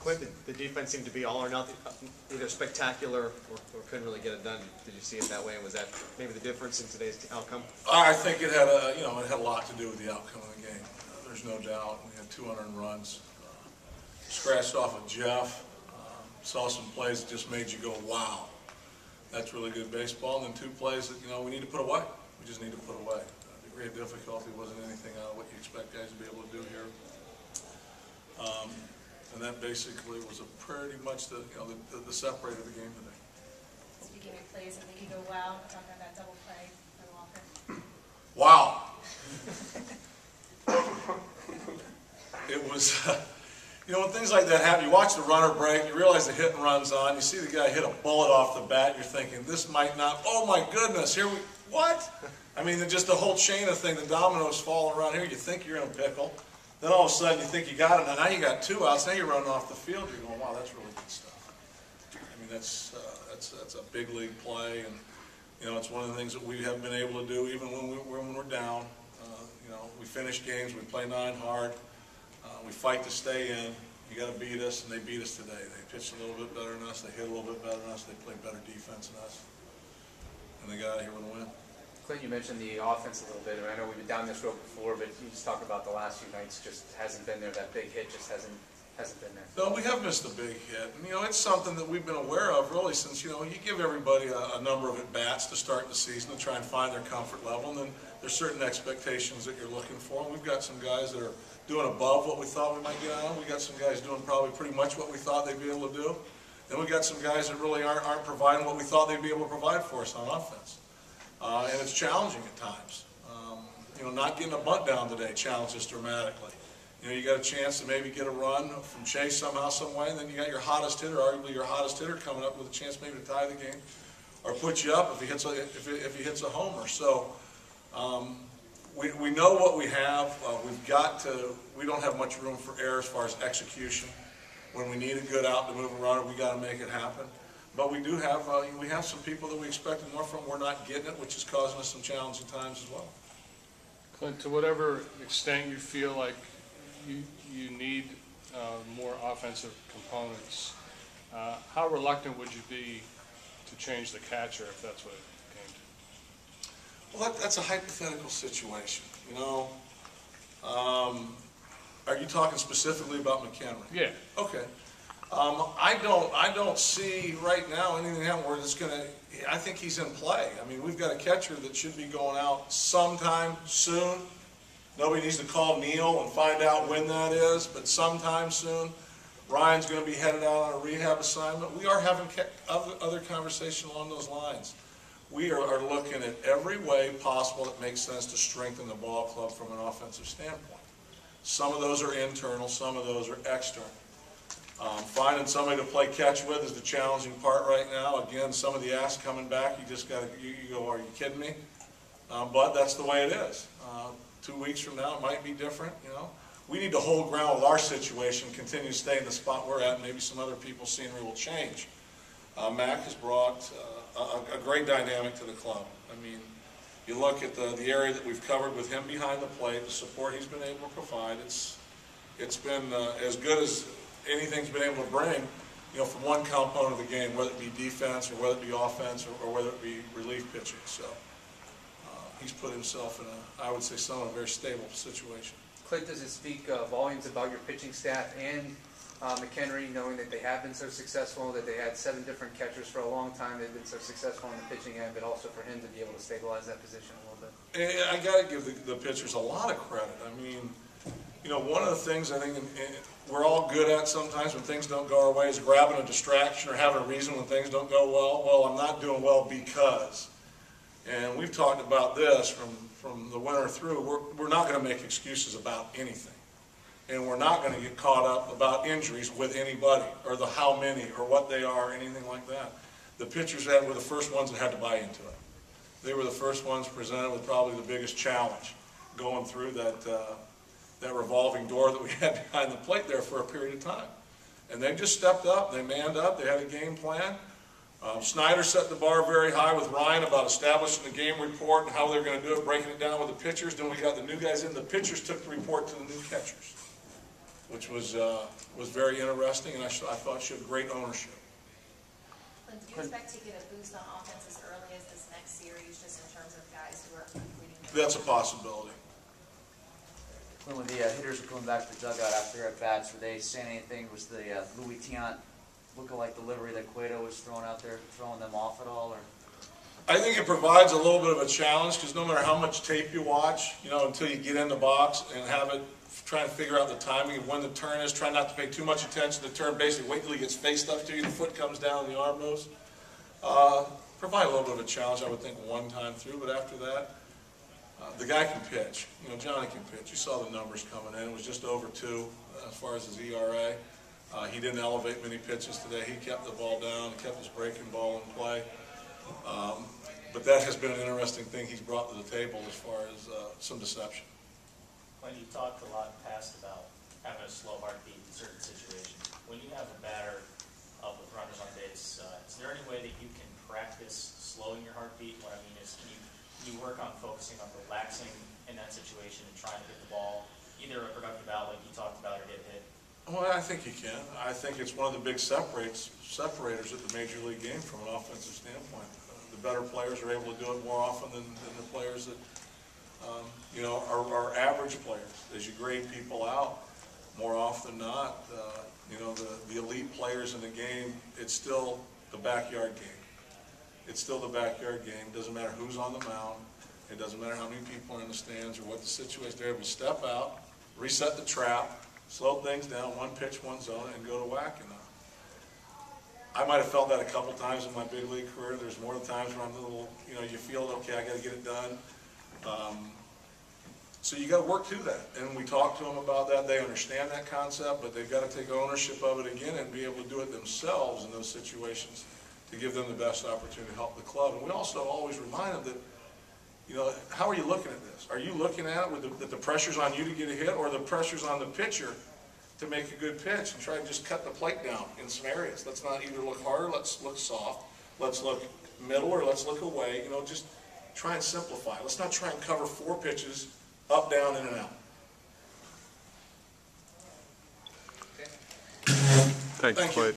Clint, the defense seemed to be all or nothing, either spectacular or couldn't really get it done. Did you see it that way, and was that maybe the difference in today's outcome? I think it had it had a lot to do with the outcome of the game. There's no doubt. We had 200 runs. Scratched off of Jeff. Saw some plays that just made you go, wow, that's really good baseball. And then 2 plays that we need to put away. We just need to put away. The degree of difficulty wasn't anything out of what you expect guys to be able to do here. And that basically was pretty much the separator of the game today. Speaking of plays, I think you go wow. Talking about that double play for Walker. Wow. It was, when things like that happen, you watch the runner break, you realize the hit and run's on, you see the guy hit a bullet off the bat, you're thinking, this might not, oh my goodness, what? I mean, just the whole chain of thing, the dominoes fall around here, you think you're in a pickle. Then all of a sudden you think you got it, and now you got 2 outs, now you're running off the field, you're going, wow, that's really good stuff. I mean, that's a big league play, and it's one of the things that we haven't been able to do even when we're down. We finish games, we play 9 hard, we fight to stay in. You got to beat us, and they beat us today. They pitched a little bit better than us, they hit a little bit better than us, they played better defense than us, and they got out of here with a win. Clint, you mentioned the offense a little bit, and I know we've been down this road before, but you just talked about the last few nights just hasn't been there. That big hit just hasn't been there. No, we have missed a big hit. And, it's something that we've been aware of really since, you give everybody a number of at-bats to start the season to try and find their comfort level, and then there's certain expectations that you're looking for. And we've got some guys that are doing above what we thought we might get out of. We've got some guys doing probably pretty much what we thought they'd be able to do. Then we've got some guys that really aren't providing what we thought they'd be able to provide for us on offense. And it's challenging at times. Not getting a bunt down today challenged us dramatically. You got a chance to maybe get a run from Chase somehow, some way, and then you got your hottest hitter, arguably your hottest hitter, coming up with a chance maybe to tie the game or put you up if he hits a homer. So we know what we have. We don't have much room for error as far as execution. When we need a good out to move a runner, we got to make it happen. But we do have we have some people that we expected more from. We're not getting it, which is causing us some challenging times as well. Clint, to whatever extent you feel like you need more offensive components, how reluctant would you be to change the catcher if that's what it came to? Well, that's a hypothetical situation. Are you talking specifically about McHenry? Yeah. Okay. I don't see right now anything happening where it's going to. I think he's in play. I mean, we've got a catcher that should be going out sometime soon. Nobody needs to call Neil and find out when that is, but sometime soon. Ryan's going to be headed out on a rehab assignment. We are having other conversation along those lines. We are looking at every way possible that makes sense to strengthen the ball club from an offensive standpoint. Some of those are internal, some of those are external. Finding somebody to play catch with is the challenging part right now. Again, some of the ass coming back, you just got to, you go, are you kidding me? But that's the way it is. 2 weeks from now, it might be different, We need to hold ground with our situation, continue to stay in the spot we're at, and maybe some other people's scenery will change. Mac has brought a great dynamic to the club. I mean, you look at the area that we've covered with him behind the plate, the support he's been able to provide, it's been as good as anything's been able to bring, from one component of the game, whether it be defense or whether it be offense or whether it be relief pitching. So he's put himself in I would say, somewhat a very stable situation. Clint, does it speak volumes about your pitching staff and McHenry, knowing that they have been so successful, that they had 7 different catchers for a long time, they've been so successful on the pitching end, but also for him to be able to stabilize that position a little bit? And I got to give the pitchers a lot of credit. I mean, one of the things I think we're all good at sometimes when things don't go our way is grabbing a distraction or having a reason when things don't go well. Well, I'm not doing well because. And we've talked about this from the winter through. We're not going to make excuses about anything. And we're not going to get caught up about injuries with anybody or the how many or what they are or anything like that. The pitchers were the first ones that had to buy into it. They were the first ones presented with probably the biggest challenge going through that revolving door that we had behind the plate there for a period of time. And they just stepped up, they manned up, they had a game plan. Snyder set the bar very high with Ryan about establishing the game report and how they're going to do it, breaking it down with the pitchers. Then we got the new guys in. The pitchers took the report to the new catchers. which was very interesting, and I thought showed great ownership. Clint, do you expect to get a boost on offense as early as this next series, just in terms of guys who are completing? That's a possibility. When the hitters were coming back to the dugout after their at-bats, were they saying anything? Was the Louis Tiant look-alike delivery that Cueto was throwing out there throwing them off at all? Or? I think it provides a little bit of a challenge because no matter how much tape you watch, until you get in the box and have it, trying to figure out the timing of when the turn is, try not to pay too much attention to the turn, basically wait till he gets faced up to you, the foot comes down, the arm moves. Provide a little bit of a challenge, I would think, one time through, but after that, the guy can pitch. Johnny can pitch. You saw the numbers coming in. It was just over 2 as far as his ERA. He didn't elevate many pitches today. He kept the ball down, kept his breaking ball in play. But that has been an interesting thing he's brought to the table as far as some deception. When you talked a lot in the past about having a slow heartbeat in certain situations, when you have a batter up with runners on base, is there any way that you can practice slowing your heartbeat? What I mean is, can you work on focusing on relaxing in that situation and trying to get the ball either a productive out like you talked about or get hit? Well, I think you can. I think it's one of the big separators at the Major League game from an offensive standpoint. The better players are able to do it more often than the players that are average players. As you grade people out, more often than not, the elite players in the game, it's still the backyard game. It's still the backyard game. Doesn't matter who's on the mound. It doesn't matter how many people are in the stands or what the situation. They're able to step out, reset the trap, slow things down, one pitch, one zone, and go to whack. I might have felt that a couple times in my big league career. There's more times where I'm a little, you feel, okay, I got to get it done. So you got to work through that. And we talk to them about that. They understand that concept, but they've got to take ownership of it again and be able to do it themselves in those situations to give them the best opportunity to help the club. And we also always remind them that, how are you looking at this? Are you looking at it that the pressure's on you to get a hit, or the pressure's on the pitcher to make a good pitch and try to just cut the plate down in some areas? Let's not either look harder, let's look soft, let's look middle, or let's look away. Just try and simplify. Let's not try and cover 4 pitches up, down, in, and out. Okay. Thank you.